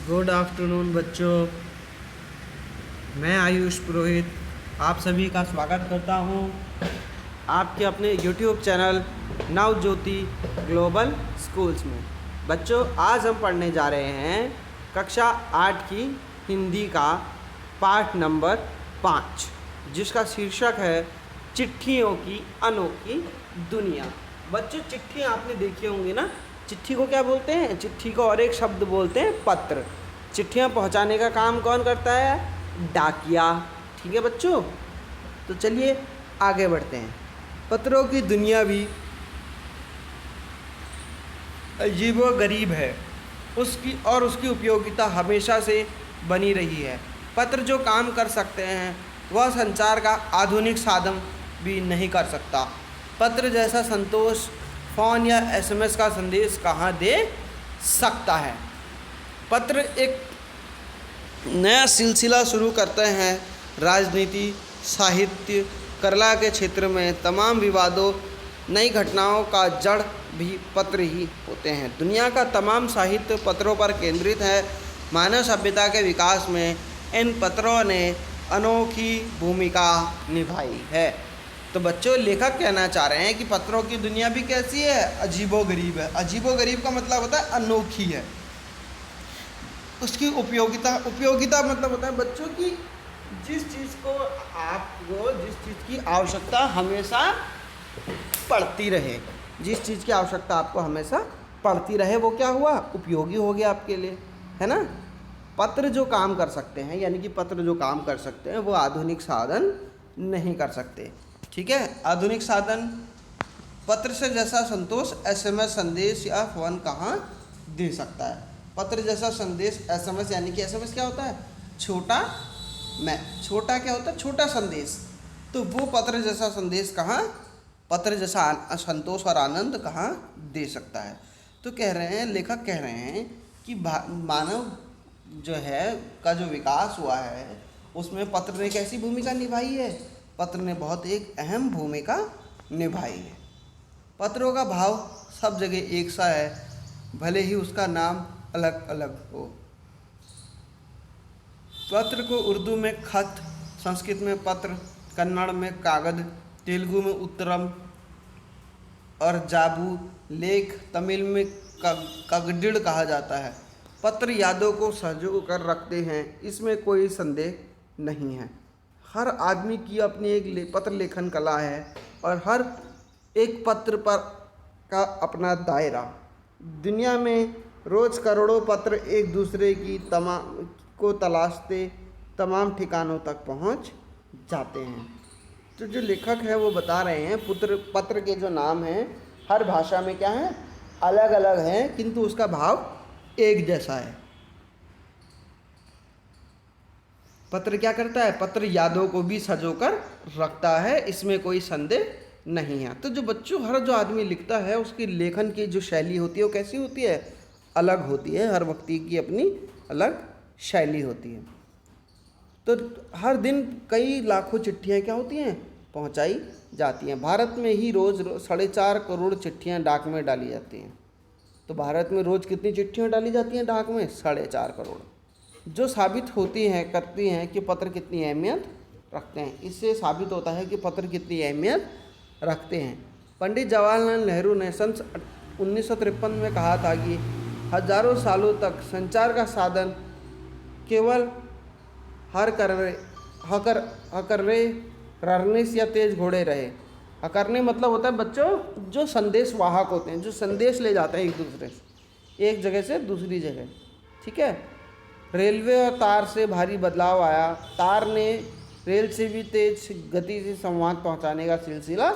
Good afternoon बच्चों। मैं आयुष पुरोहित आप सभी का स्वागत करता हूं आपके अपने YouTube channel Navjyoti global schools में। बच्चों, आज हम पढ़ने जा रहे हैं कक्षा 8 की हिंदी का पाठ नंबर 5, जिसका शीर्षक है चिट्ठियों की अनोखी दुनिया। बच्चों, चिट्ठियाँ आपने देखी होंगी ना। चिट्ठी को क्या बोलते हैं? चिट्ठी को और एक शब्द बोलते हैं पत्र। चिट्ठियाँ पहुंचाने का काम कौन करता है? डाकिया। ठीक है बच्चों, तो चलिए आगे बढ़ते हैं। पत्रों की दुनिया भी अजीबो गरीब है, उसकी उपयोगिता हमेशा से बनी रही है। पत्र जो काम कर सकते हैं वह संचार का आधुनिक साधन भी नहीं कर सकता। पत्र जैसा संतोष फ़ोन या SMS का संदेश कहाँ दे सकता है। पत्र एक नया सिलसिला शुरू करते हैं। राजनीति, साहित्य, कला के क्षेत्र में तमाम विवादों, नई घटनाओं का जड़ भी पत्र ही होते हैं। दुनिया का तमाम साहित्य पत्रों पर केंद्रित है। मानव सभ्यता के विकास में इन पत्रों ने अनोखी भूमिका निभाई है। तो बच्चों, लेखक कहना चाह रहे हैं कि पत्रों की दुनिया भी कैसी है? अजीबोगरीब है। अजीबोगरीब का मतलब होता है अनोखी है। उसकी उपयोगिता मतलब होता है बच्चों की जिस चीज़ की आवश्यकता हमेशा पड़ती रहे, जिस चीज़ की आवश्यकता आपको हमेशा पड़ती रहे, वो क्या हुआ? उपयोगी हो गया आपके लिए, है ना। पत्र जो काम कर सकते हैं, यानी कि पत्र जो काम कर सकते हैं वो आधुनिक साधन नहीं कर सकते। ठीक है, आधुनिक साधन पत्र से जैसा संतोष SMS संदेश या फ़ोन कहाँ दे सकता है। पत्र जैसा संदेश SMS, यानी कि SMS क्या होता है? छोटा क्या होता है? छोटा संदेश। तो वो पत्र जैसा संदेश कहाँ, पत्र जैसा संतोष और आनंद कहाँ दे सकता है। तो कह रहे हैं, लेखक कह रहे हैं कि मानव जो है का जो विकास हुआ है उसमें पत्र ने कैसी भूमिका निभाई है? पत्र ने बहुत एक अहम भूमिका निभाई है। पत्रों का भाव सब जगह एक सा है, भले ही उसका नाम अलग अलग हो। पत्र को उर्दू में खत, संस्कृत में पत्र, कन्नड़ में कागद, तेलुगु में उत्तरम और जाबू, लेख, तमिल में कगडिड़ कहा जाता है। पत्र यादों को संजो कर रखते हैं, इसमें कोई संदेह नहीं है। हर आदमी की अपनी एक पत्र लेखन कला है और हर एक पत्र पर का अपना दायरा। दुनिया में रोज़ करोड़ों पत्र एक दूसरे की को तलाशते तमाम ठिकानों तक पहुंच जाते हैं। तो जो लेखक है वो बता रहे हैं पत्र के जो नाम हैं हर भाषा में क्या है? अलग अलग हैं, किंतु उसका भाव एक जैसा है। पत्र क्या करता है? पत्र यादों को भी संजोकर रखता है, इसमें कोई संदेह नहीं है। तो जो बच्चों, हर जो आदमी लिखता है उसकी लेखन की जो शैली होती है वो कैसी होती है? अलग होती है। हर व्यक्ति की अपनी अलग शैली होती है। तो हर दिन कई लाखों चिट्ठियाँ क्या होती हैं? पहुंचाई जाती हैं। भारत में ही रोज़ 4.5 करोड़ चिट्ठियाँ डाक में डाली जाती हैं। तो भारत में रोज़ कितनी चिट्ठियाँ डाली जाती हैं डाक में? 4.5 करोड़। जो साबित करती हैं कि पत्र कितनी अहमियत रखते हैं। इससे साबित होता है कि पत्र कितनी अहमियत रखते हैं। पंडित जवाहरलाल नेहरू ने सन 1953 में कहा था कि हजारों सालों तक संचार का साधन केवल ररनेस या तेज घोड़े रहे। हकरने मतलब होता है बच्चों जो संदेश वाहक होते हैं, जो संदेश ले जाते हैं एक दूसरे से, एक जगह से दूसरी जगह। ठीक है, रेलवे और तार से भारी बदलाव आया। तार ने रेल से भी तेज गति से संवाद पहुंचाने का सिलसिला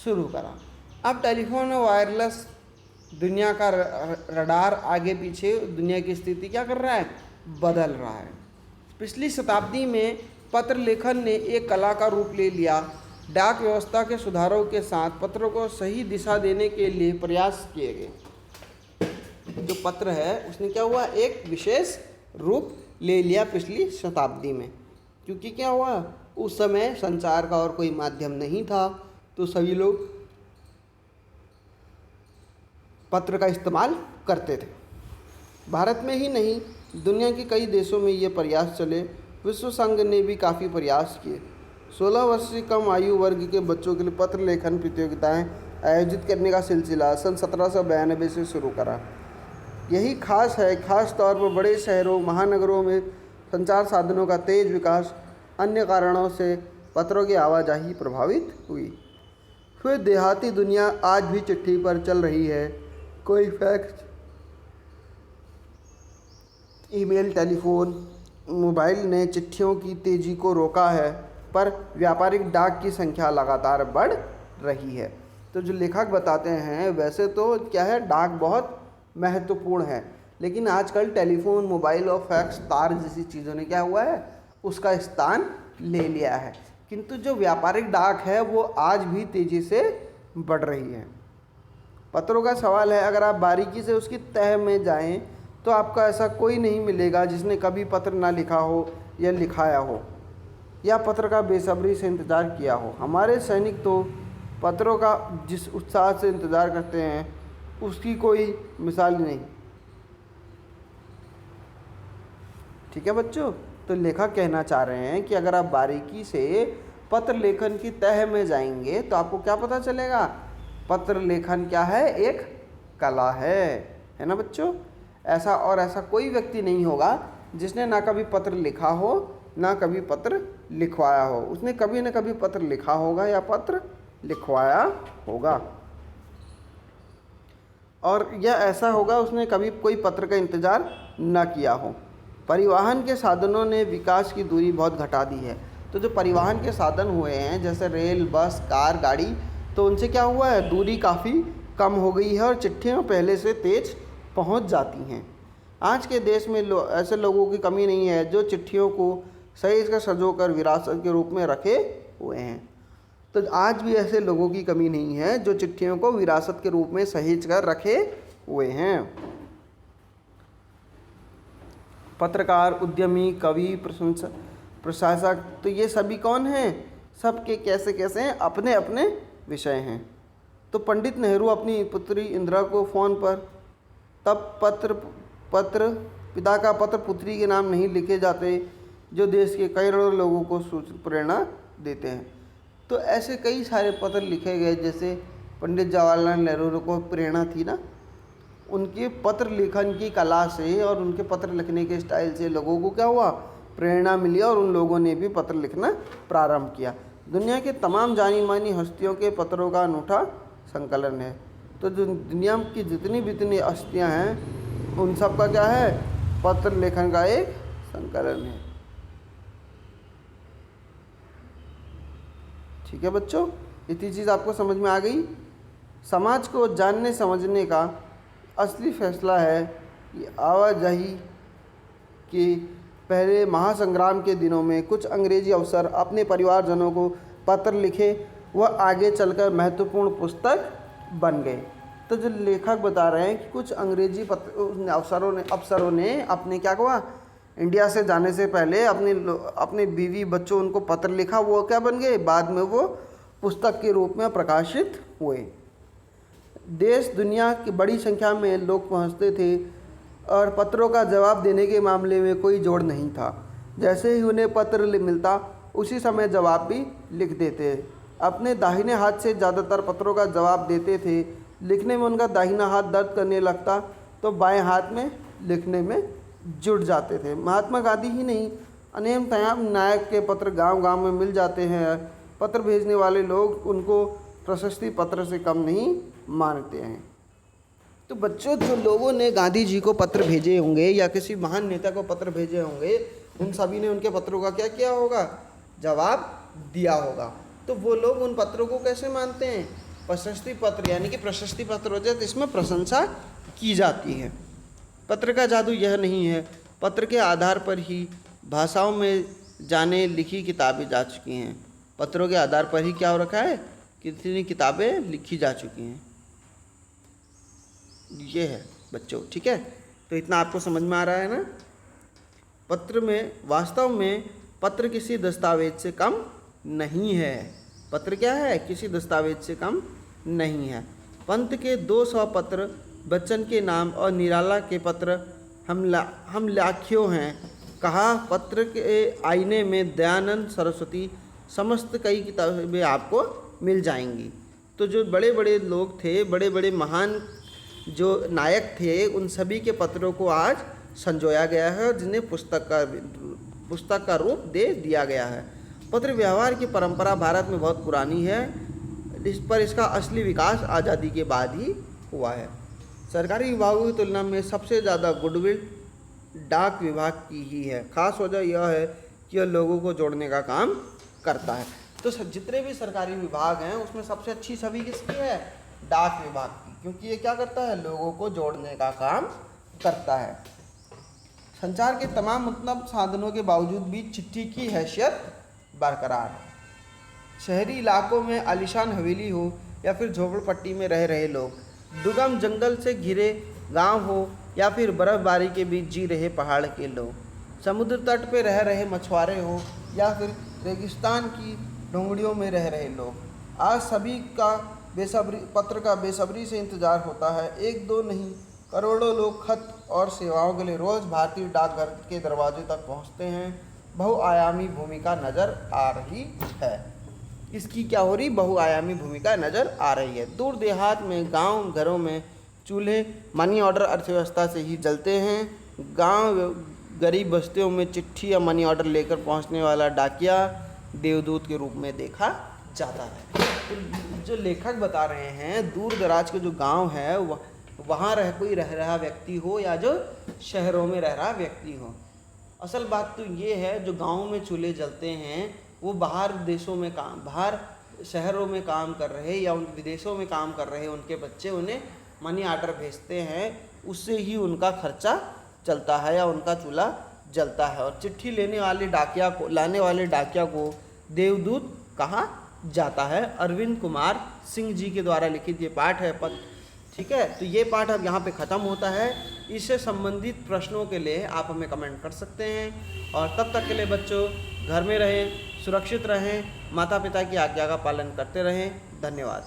शुरू करा। अब टेलीफोन और वायरलेस दुनिया का रडार आगे पीछे दुनिया की स्थिति क्या कर रहा है? बदल रहा है। पिछली शताब्दी में पत्र लेखन ने एक कला का रूप ले लिया। डाक व्यवस्था के सुधारों के साथ पत्रों को सही दिशा देने के लिए प्रयास किए गए। जो पत्र है उसने क्या हुआ? एक विशेष रूप ले लिया पिछली शताब्दी में। क्योंकि क्या हुआ? उस समय संचार का और कोई माध्यम नहीं था, तो सभी लोग पत्र का इस्तेमाल करते थे। भारत में ही नहीं दुनिया के कई देशों में ये प्रयास चले। विश्व संघ ने भी काफ़ी प्रयास किए। 16 वर्ष से कम आयु वर्ग के बच्चों के लिए पत्र लेखन प्रतियोगिताएं आयोजित करने का सिलसिला सन 1792 से शुरू करा। यही खास है, खास तौर पर बड़े शहरों महानगरों में संचार साधनों का तेज विकास, अन्य कारणों से पत्रों की आवाजाही प्रभावित हुई। फिर देहाती दुनिया आज भी चिट्ठी पर चल रही है। कोई फैक्स, ईमेल, टेलीफोन, मोबाइल ने चिट्ठियों की तेज़ी को रोका है, पर व्यापारिक डाक की संख्या लगातार बढ़ रही है। तो जो लेखक बताते हैं, वैसे तो क्या है, डाक बहुत महत्वपूर्ण है, लेकिन आजकल टेलीफोन, मोबाइल और फैक्स, तार जैसी चीज़ों ने क्या हुआ है, उसका स्थान ले लिया है। किंतु जो व्यापारिक डाक है वो आज भी तेज़ी से बढ़ रही है। पत्रों का सवाल है, अगर आप बारीकी से उसकी तह में जाएं तो आपको ऐसा कोई नहीं मिलेगा जिसने कभी पत्र ना लिखा हो या लिखाया हो या पत्र का बेसब्री से इंतज़ार किया हो। हमारे सैनिक तो पत्रों का जिस उत्साह से इंतज़ार करते हैं उसकी कोई मिसाल ही नहीं। ठीक है बच्चों, तो लेखक कहना चाह रहे हैं कि अगर आप बारीकी से पत्र लेखन की तह में जाएंगे तो आपको क्या पता चलेगा, पत्र लेखन क्या है, एक कला है ना बच्चों। ऐसा कोई व्यक्ति नहीं होगा जिसने ना कभी पत्र लिखा हो ना कभी पत्र लिखवाया हो। उसने कभी ना कभी पत्र लिखा होगा या पत्र लिखवाया होगा, और यह ऐसा होगा उसने कभी कोई पत्र का इंतज़ार न किया हो। परिवहन के साधनों ने विकास की दूरी बहुत घटा दी है। तो जो परिवहन के साधन हुए हैं जैसे रेल, बस, कार, गाड़ी, तो उनसे क्या हुआ है, दूरी काफ़ी कम हो गई है और चिट्ठियाँ पहले से तेज़ पहुंच जाती हैं। आज के देश में ऐसे लोगों की कमी नहीं है जो चिट्ठियों को सही से संजोकर विरासत के रूप में रखे हुए हैं। तो आज भी ऐसे लोगों की कमी नहीं है जो चिट्ठियों को विरासत के रूप में सहेज कर रखे हुए हैं। पत्रकार, उद्यमी, कवि, प्रशासक, तो ये सभी कौन हैं, सबके कैसे कैसे हैं, अपने अपने विषय हैं। तो पंडित नेहरू अपनी पुत्री इंदिरा को फ़ोन पर, तब पत्र पिता का पत्र पुत्री के नाम नहीं लिखे जाते जो देश के करोड़ों लोगों को प्रेरणा देते हैं। तो ऐसे कई सारे पत्र लिखे गए, जैसे पंडित जवाहरलाल नेहरू को प्रेरणा थी ना, उनके पत्र लेखन की कला से और उनके पत्र लिखने के स्टाइल से लोगों को क्या हुआ, प्रेरणा मिली और उन लोगों ने भी पत्र लिखना प्रारंभ किया। दुनिया के तमाम जानी मानी हस्तियों के पत्रों का अनूठा संकलन है। तो जो दुनिया की जितनी भी हस्तियाँ हैं उन सब का क्या है, पत्र लेखन का एक संकलन है। ठीक है बच्चों, इतनी चीज़ आपको समझ में आ गई। समाज को जानने समझने का असली फैसला है कि आवाजाही के पहले महासंग्राम के दिनों में कुछ अंग्रेजी अफसर अपने परिवारजनों को पत्र लिखे, वह आगे चलकर महत्वपूर्ण पुस्तक बन गए। तो जो लेखक बता रहे हैं कि कुछ अंग्रेजी अफसरों ने अपने क्या हुआ, इंडिया से जाने से पहले अपने बीवी बच्चों उनको पत्र लिखा, वो क्या बन गए, बाद में वो पुस्तक के रूप में प्रकाशित हुए। देश दुनिया की बड़ी संख्या में लोग पहुंचते थे और पत्रों का जवाब देने के मामले में कोई जोड़ नहीं था। जैसे ही उन्हें पत्र मिलता उसी समय जवाब भी लिख देते। अपने दाहिने हाथ से ज़्यादातर पत्रों का जवाब देते थे। लिखने में उनका दाहिना हाथ दर्द करने लगता तो बाएं हाथ में लिखने में जुट जाते थे। महात्मा गांधी ही नहीं, अनेक तमाम नायक के पत्र गांव-गांव में मिल जाते हैं। पत्र भेजने वाले लोग उनको प्रशस्ति पत्र से कम नहीं मानते हैं। तो बच्चों, जो लोगों ने गांधी जी को पत्र भेजे होंगे या किसी महान नेता को पत्र भेजे होंगे, उन सभी ने उनके पत्रों का क्या किया होगा, जवाब दिया होगा। तो वो लोग उन पत्रों को कैसे मानते हैं, प्रशस्ति पत्र, यानी कि प्रशस्ति पत्र हो जाए तो इसमें प्रशंसा की जाती है। पत्र का जादू यह नहीं है, पत्र के आधार पर ही भाषाओं में जाने लिखी किताबें जा चुकी हैं। पत्रों के आधार पर ही क्या हो रखा है, कितनी किताबें लिखी जा चुकी हैं। ये है बच्चों, ठीक है। तो इतना आपको समझ में आ रहा है ना। पत्र में, वास्तव में पत्र किसी दस्तावेज से कम नहीं है। पत्र क्या है, किसी दस्तावेज से कम नहीं है। पंत के 200 पत्र, बच्चन के नाम और निराला के पत्र हम लाखियों हैं, कहा पत्र के आईने में दयानंद सरस्वती, समस्त कई किताबें आपको मिल जाएंगी। तो जो बड़े बड़े लोग थे, बड़े बड़े महान जो नायक थे, उन सभी के पत्रों को आज संजोया गया है, जिन्हें पुस्तक का रूप दे दिया गया है। पत्र व्यवहार की परंपरा भारत में बहुत पुरानी है, इसका असली विकास आज़ादी के बाद ही हुआ है। सरकारी विभागों की तुलना में सबसे ज़्यादा गुडविल डाक विभाग की ही है। खास वजह यह है कि यह लोगों को जोड़ने का काम करता है। तो जितने भी सरकारी विभाग हैं उसमें सबसे अच्छी छवि किसकी है? डाक विभाग की, क्योंकि ये क्या करता है? लोगों को जोड़ने का काम करता है। संचार के तमाम मतलब साधनों के बावजूद भी चिट्ठी की हैसियत बरकरार है। शहरी इलाकों में आलीशान हवेली हो या फिर झोपड़पट्टी में रह रहे लोग, दुर्गम जंगल से घिरे गांव हो या फिर बर्फबारी के बीच जी रहे पहाड़ के लोग, समुद्र तट पे रह रहे मछुआरे हो या फिर रेगिस्तान की ढूंढियों में रह रहे लोग, आज सभी का पत्र का बेसब्री से इंतज़ार होता है। एक दो नहीं, करोड़ों लोग खत और सेवाओं के लिए रोज़ भारतीय डाकघर के दरवाजे तक पहुंचते हैं। बहुआयामी भूमिका नज़र आ रही है। इसकी क्या हो रही? बहुआयामी भूमिका नज़र आ रही है। दूर देहात में, गांव घरों में चूल्हे मनी ऑर्डर अर्थव्यवस्था से ही जलते हैं। गांव गरीब बस्तियों में चिट्ठी या मनी ऑर्डर लेकर पहुंचने वाला डाकिया देवदूत के रूप में देखा जाता है। तो जो लेखक बता रहे हैं, दूर दराज के जो गांव है वहाँ कोई रह रहा व्यक्ति हो या जो शहरों में रह रहा व्यक्ति हो, असल बात तो ये है, जो गाँव में चूल्हे जलते हैं वो बाहर शहरों में काम कर रहे या उन विदेशों में काम कर रहे उनके बच्चे उन्हें मनी ऑर्डर भेजते हैं, उससे ही उनका खर्चा चलता है या उनका चूल्हा जलता है। और चिट्ठी लाने वाले डाकिया को देवदूत कहा जाता है। अरविंद कुमार सिंह जी के द्वारा लिखित ये पाठ है। ठीक है, तो ये पाठ अब यहाँ पे ख़त्म होता है। इससे संबंधित प्रश्नों के लिए आप हमें कमेंट कर सकते हैं। और तब तक के लिए बच्चों, घर में रहें, सुरक्षित रहें, माता पिता की आज्ञा का पालन करते रहें। धन्यवाद।